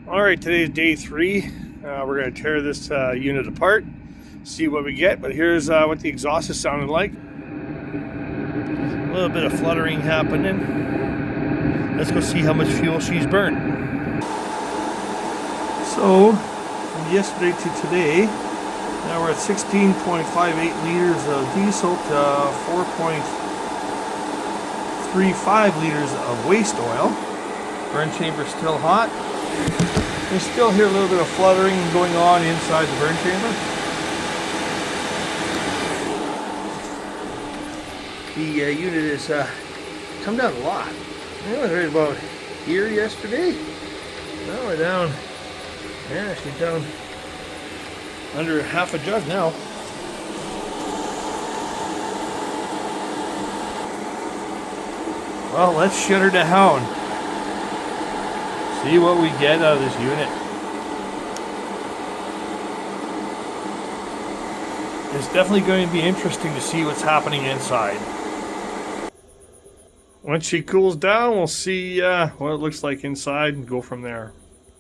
Alright, today's day 3. We're going to tear this unit apart, see what we get, but here's what the exhaust is sounding like. A little bit of fluttering happening. Let's go see how much fuel she's burned. So, from yesterday to today, now we're at 16.58 liters of diesel to 4.35 liters of waste oil. Burn chamber's still hot. You still hear a little bit of fluttering going on inside the burn chamber. The unit has come down a lot. It was right about here yesterday. Now we're down, yeah, she's down under half a jug now. Well, let's shut her down. See what we get out of this unit. It's definitely going to be interesting to see what's happening inside. Once she cools down, we'll see what it looks like inside and go from there.